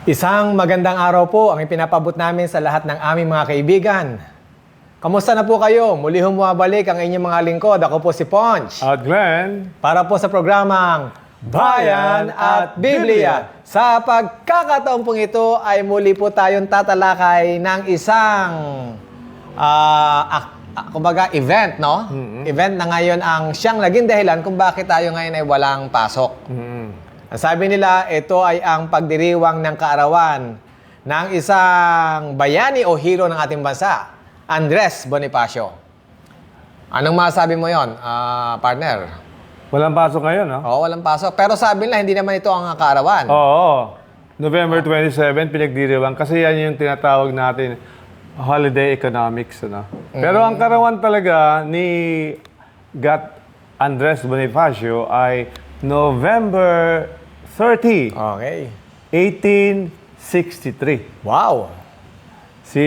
Isang magandang araw po ang ipinapabot namin sa lahat ng aming mga kaibigan. Kamusta na po kayo? Muli bumabalik ang inyong mga lingkod. Ako po si Ponch. At Glenn, Para po sa programang Bayan at Biblia. Sa pagkakataon pong ito ay muli po tayong tatalakay ng isang kumbaga event, no? Event na ngayon ang siyang naging dahilan kung bakit tayo ngayon ay walang pasok. Ang sabi nila, ito ay ang pagdiriwang ng kaarawan ng isang bayani o hero ng ating bansa, Andres Bonifacio. Anong masasabi mo yon, partner? walang pasok ngayon, no? Oo, walang pasok. Pero sabi nila, hindi naman ito ang kaarawan. Oo. November 27, pinagdiriwang. Kasi yan yung tinatawag natin holiday economics, ano? Pero ang karawan talaga ni Andres Bonifacio ay November 30, Okay. 1863. Wow! Si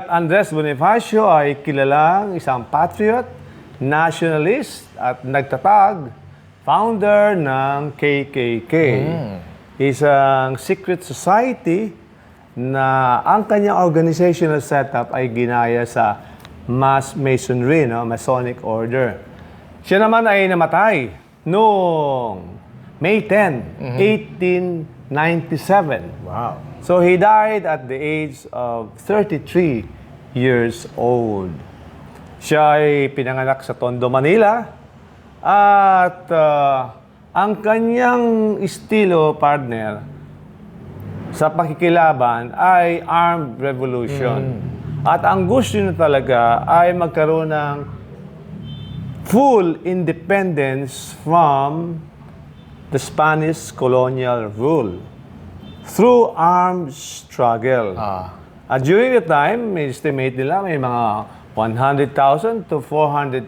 Andres Bonifacio ay kilalang isang patriot, nationalist at nagtatag, founder ng KKK. Isang secret society na ang kanyang organizational setup ay ginaya sa mass masonry, no? Masonic order. Siya naman ay namatay noong May 10, 1897. Wow. So he died at the age of 33 years old. Siya ay pinanganak sa Tondo, Manila. At ang kanyang estilo, partner, sa pakikilaban ay armed revolution. At ang gusto niya talaga ay magkaroon ng full independence from the Spanish colonial rule through armed struggle. At during the time, may estimate nila may mga 100,000 to 400,000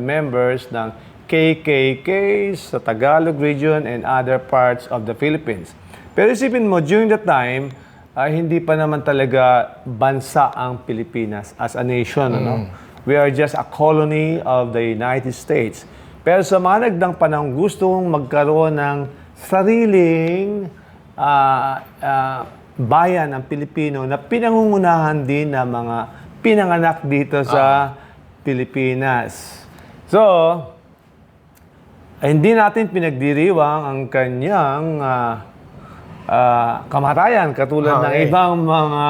members ng KKK sa Tagalog region and other parts of the Philippines. Pero isipin mo, during the time, hindi pa naman talaga bansa ang Pilipinas as a nation. Ano? We are just a colony of the United States. Pero sa mga nagdang panahon, gustong magkaroon ng sariling bayan ng Pilipino na pinangungunahan din ng mga pinanganak dito sa Pilipinas. So, hindi natin pinagdiriwang ang kanyang kamatayan katulad ng ibang mga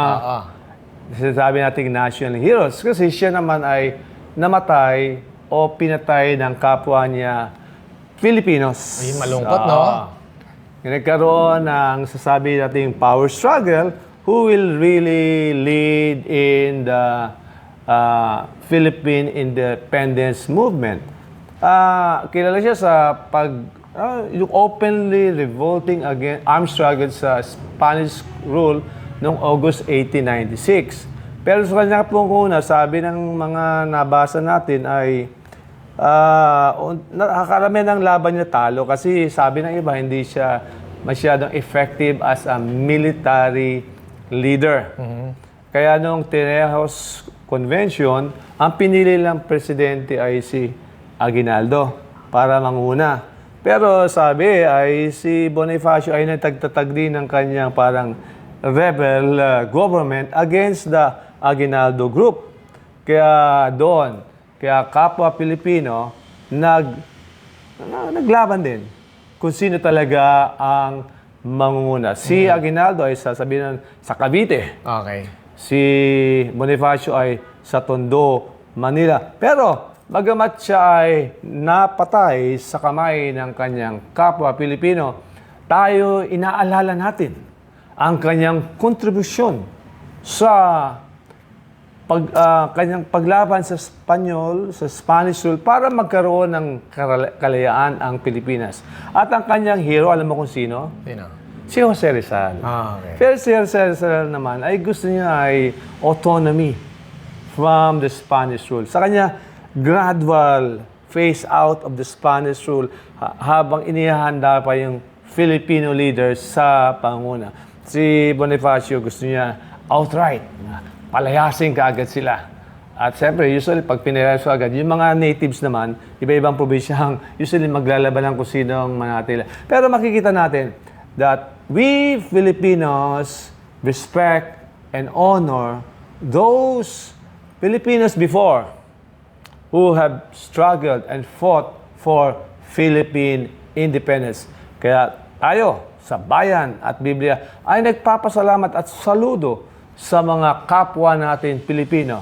sinasabi nating national heroes. Kasi siya naman ay namatay o pinatay ng kapwa niya Filipinos. Ay, malungkot, no? Nagkaroon ng sasabi nating power struggle who will really lead in the Philippine independence movement. Kilala siya sa yung openly revolting against armed struggle sa Spanish rule noong August 1896. Pero sa kanya pong una, sabi ng mga nabasa natin ay karamihan ng laban niya talo kasi sabi ng iba hindi siya masyadong effective as a military leader. Kaya noong Tinejos Convention, ang pinili lang presidente ay si Aguinaldo para manguna. Pero sabi ay si Bonifacio ay nagtagtatag din ng kanyang parang rebel government against the Aguinaldo group. Kaya kapwa Pilipino naglaban din kung sino talaga ang mangunguna. Si Aguinaldo ay sasabihin sa Cavite. Okay. Si Bonifacio ay sa Tondo, Manila. Pero bagamat siya ay napatay sa kamay ng kanyang kapwa Pilipino, tayo inaalala natin ang kanyang kontribusyon sa kanyang paglaban sa Espanyol, sa Spanish rule, para magkaroon ng kalayaan ang Pilipinas. At ang kanyang hero, alam mo kung sino? Sino? Si Jose Rizal. Okay. Pero si Jose Rizal naman ay gusto niya ay autonomy from the Spanish rule. Sa kanya, gradual phase out of the Spanish rule habang inihahanda pa yung Filipino leaders sa panguna. Si Bonifacio gusto niya outright, palayasin kaagad sila. At siyempre, usually, pag pinireso agad, yung mga natives naman, iba-ibang probinsyang usually maglalaban ng kung sino ang manatila. Pero makikita natin that we Filipinos respect and honor those Filipinos before who have struggled and fought for Philippine independence. Kaya tayo sa Bayan at Biblia ay nagpapasalamat at saludo sa mga kapwa natin Pilipino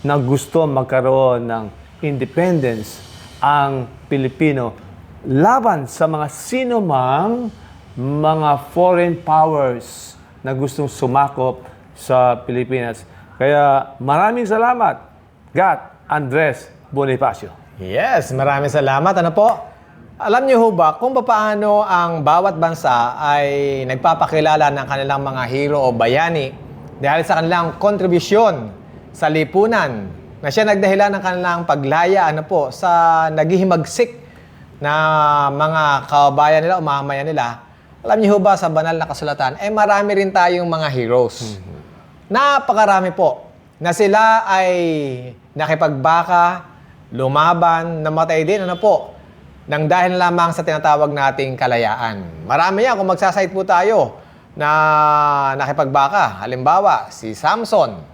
na gusto magkaroon ng independence ang Pilipino laban sa mga sinumang mga foreign powers na gustong sumakop sa Pilipinas. Kaya maraming salamat, Gat Andres Bonifacio. Yes, maraming salamat. Ano po? Alam niyo ho ba kung paano ang bawat bansa ay nagpapakilala ng kanilang mga hero o bayani dahil sa kanilang kontribusyon sa lipunan na siya nagdahilan ng kanilang paglaya sa naghihimagsik na mga kabayan nila o mamamayan nila. Alam niyo ho ba sa banal na kasulatan, marami rin tayong mga heroes. Napakarami po na sila ay nakipagbaka, lumaban, namatay din, nang dahil lamang sa tinatawag nating kalayaan. Marami yan kung magsasite po tayo na nakipagbaka. Halimbawa, si Samson,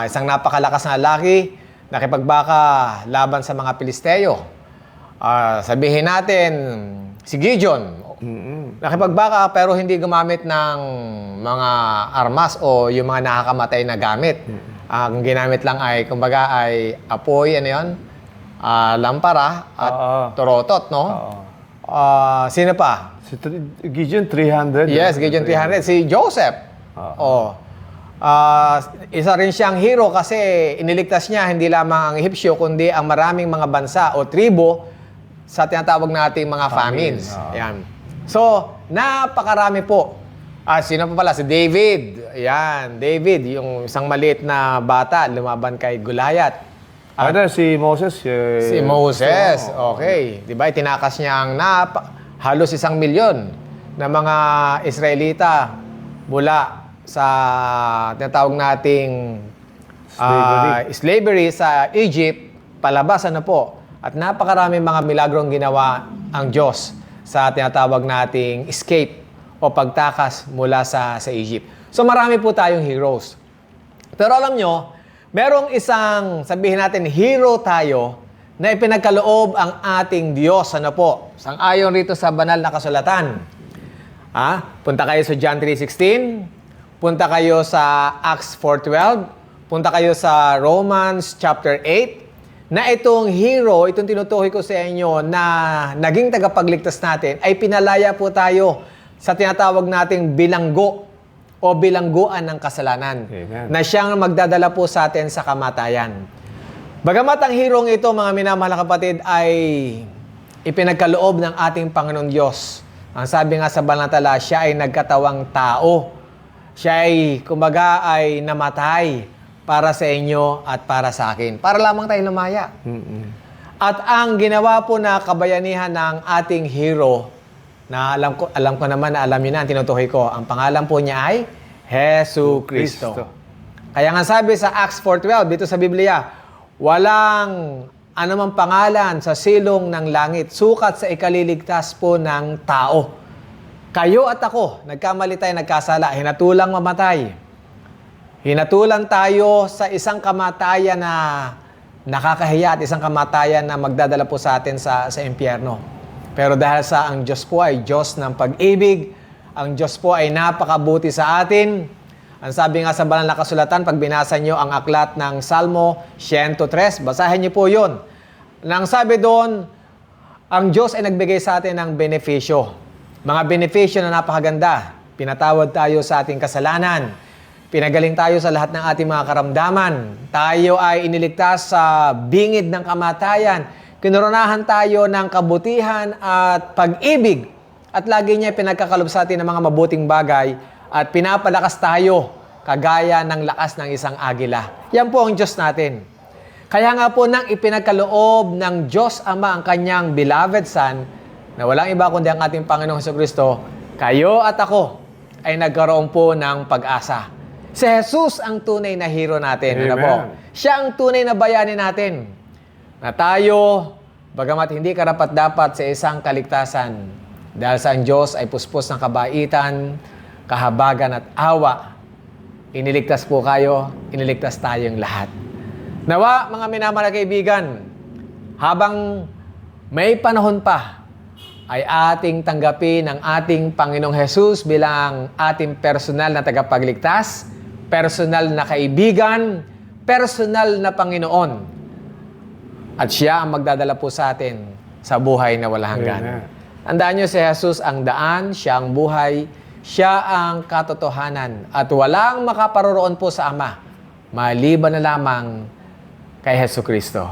isang napakalakas na lalaki, nakipagbaka laban sa mga Pilisteo. Sabihin natin, si Gideon, nakipagbaka pero hindi gumamit ng mga armas o yung mga nakakamatay na gamit. Ang ginamit lang ay, kumbaga, ay apoy, lampara at torotot, no? Sino pa? Si Gideon 300. Yes, Gideon 300. Si Joseph. Isa rin siyang hero kasi iniligtas niya hindi lamang ang Ehipsyo kundi ang maraming mga bansa o tribo sa tinatawag nating mga famines. Yan. So, napakarami po. Sino pa pala? Si David. Ayan, David, yung isang maliit na bata, lumaban kay Goliath. Si Moses. Si Moses, okay. Diba, itinakas niya ang halos 1 milyon na mga Israelita mula sa tinatawag nating slavery sa Egypt, palabas At napakaraming mga milagrong ginawa ang Diyos sa tinatawag nating escape o pagtakas mula sa Egypt. So marami po tayong heroes. Pero alam nyo, merong isang, sabihin natin, hero tayo na ipinagkaloob ang ating Diyos. Sang-ayon rito sa banal na kasulatan. Punta kayo sa John 3:16, punta kayo sa Acts 4:12, punta kayo sa Romans chapter 8, na itong hero, itong tinutukoy ko sa inyo na naging tagapagligtas natin, ay pinalaya po tayo sa tinatawag nating bilanggo o bilangguan ng kasalanan. Amen. Na siyang magdadala po sa atin sa kamatayan. Bagamat ang hirong ito, mga minamahal na kapatid, ay ipinagkaloob ng ating Panginoon Diyos. Ang sabi nga sa Banatala, siya ay nagkatawang tao. Siya ay, kumbaga, ay namatay para sa inyo at para sa akin. Para lamang tayo lumaya. At ang ginawa po na kabayanihan ng ating hero, na alam ko naman na alam niyo na, ang tinutukoy ko, ang pangalan po niya ay Jesu Cristo. Kaya nga sabi sa Acts 4:12, dito sa Biblia, walang anumang pangalan sa silong ng langit, sukat sa ikaliligtas po ng tao. Kayo at ako, nagkamali tayo, nagkasala, hinatulang mamatay. Hinatulang tayo sa isang kamatayan na nakakahiya at isang kamatayan na magdadala po sa atin sa impyerno. Pero dahil sa ang Diyos po ay Diyos ng pag-ibig, ang Diyos po ay napakabuti sa atin. Ang sabi nga sa banal na kasulatan, pag binasa nyo ang aklat ng Salmo 103, basahin nyo po yun. Nang sabi doon, ang Diyos ay nagbigay sa atin ng benepisyo. Mga benepisyo na napakaganda. Pinatawad tayo sa ating kasalanan. Pinagaling tayo sa lahat ng ating mga karamdaman. Tayo ay iniligtas sa bingid ng kamatayan. Kinoronahan tayo ng kabutihan at pag-ibig. At lagi niya pinagkakalob sa atin ng mga mabuting bagay at pinapalakas tayo kagaya ng lakas ng isang agila. Yan po ang Diyos natin. Kaya nga po nang ipinagkaloob ng Diyos Ama ang kanyang beloved Son, na walang iba kundi ang ating Panginoong Jesucristo, kayo at ako ay nagkaroon po ng pag-asa. Si Jesus ang tunay na hero natin. Siya ang tunay na bayani natin. Na tayo, bagamat hindi karapat-dapat sa isang kaligtasan, Dahil sa ang Diyos ay puspos ng kabaitan, kahabagan at awa, iniligtas po kayo, iniligtas tayong lahat. Nawa, mga minamahal na kaibigan, habang may panahon pa, ay ating tanggapin ang ating Panginoong Hesus bilang ating personal na tagapagligtas, personal na kaibigan, personal na Panginoon. At siya ang magdadala po sa atin sa buhay na walang hanggan. Amen. Tandaan niyo si Jesus ang daan, siya ang buhay, siya ang katotohanan. At walang makaparoroon po sa Ama, maliban na lamang kay Jesucristo.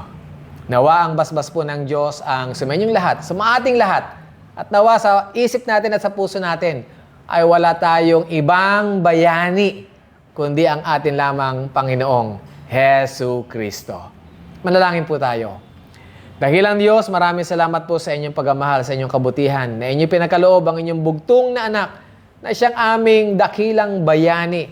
Nawa ang basbas po ng Diyos ang sumenyong lahat, sumaating lahat. At nawa sa isip natin at sa puso natin ay wala tayong ibang bayani kundi ang atin lamang Panginoong Jesucristo. Manalangin po tayo. Dakilang Diyos, maraming salamat po sa inyong pagmamahal, sa inyong kabutihan, na inyong pinagkaloob ang inyong bugtong na anak, na siyang aming dakilang bayani,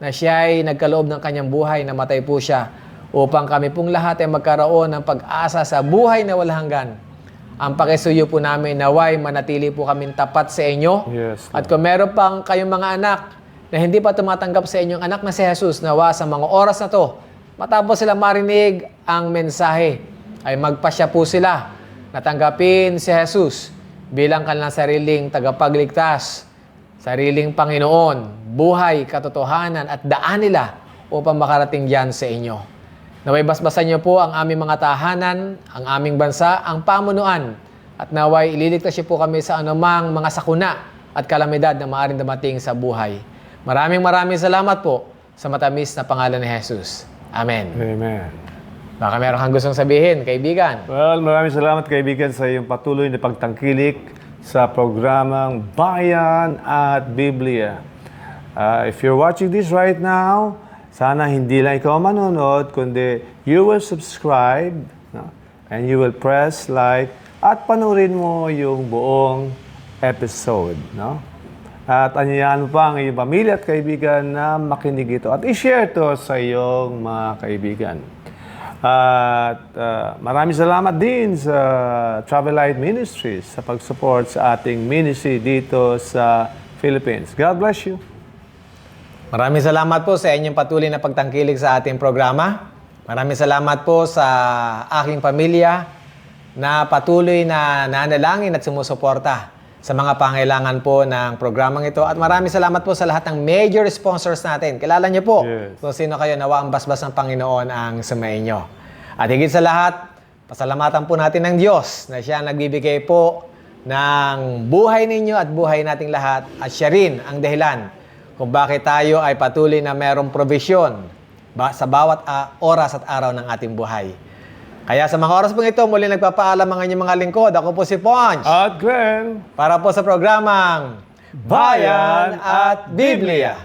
na siya ay nagkaloob ng kanyang buhay, na matay po siya, upang kami pong lahat ay magkaroon ng pag-asa sa buhay na walang hanggan. Ang pakisuyo po namin, naway manatili po kami tapat sa inyo. Yes, At kung meron pang kayong mga anak na hindi pa tumatanggap sa inyong anak na si Jesus, nawa sa mga oras na to, matapos sila marinig ang mensahe, ay magpasya po sila na tanggapin si Jesus bilang kanilang sariling tagapagligtas, sariling Panginoon, buhay, katotohanan at daan nila upang makarating diyan sa inyo. Naway basbasan niyo po ang aming mga tahanan, ang aming bansa, ang pamunuan, at naway ililigtas niyo po kami sa anumang mga sakuna at kalamidad na maaaring dumating sa buhay. Maraming salamat po sa matamis na pangalan ni Jesus. Amen. Amen. Baka meron kang gustong sabihin, kaibigan. Well, maraming salamat kaibigan sa iyong patuloy na pagtangkilik sa programang Bayan at Biblia. If you're watching this right now, sana hindi lang ikaw manonood, kundi you will subscribe, no? And you will press like at panurin mo yung buong episode. No? At anyayahan mo pa ang iyong pamilya at kaibigan na makinig ito at i-share to sa iyong mga kaibigan. At maraming salamat din sa Travel Light Ministries sa pag-support sa ating ministry dito sa Philippines. God bless you. Maraming salamat po sa inyong patuloy na pagtangkilik sa ating programa. Maraming salamat po sa aking pamilya na patuloy na nanalangin at sumusuporta sa mga pangailangan po ng programang ito. At maraming salamat po sa lahat ng major sponsors natin. Kilala niyo po kung sino kayo, nawa ang basbas ng Panginoon ang sumainyo. At higit sa lahat, pasalamatan po natin ng Diyos na siya ang nagbibigay po ng buhay ninyo at buhay nating lahat. At siya rin ang dahilan kung bakit tayo ay patuloy na mayroong provision sa bawat oras at araw ng ating buhay. Kaya sa mga oras pong ito, muli nagpapaalam ang inyong mga lingkod. Ako po si Ponch. At Glenn. Para po sa programang Bayan at Biblia.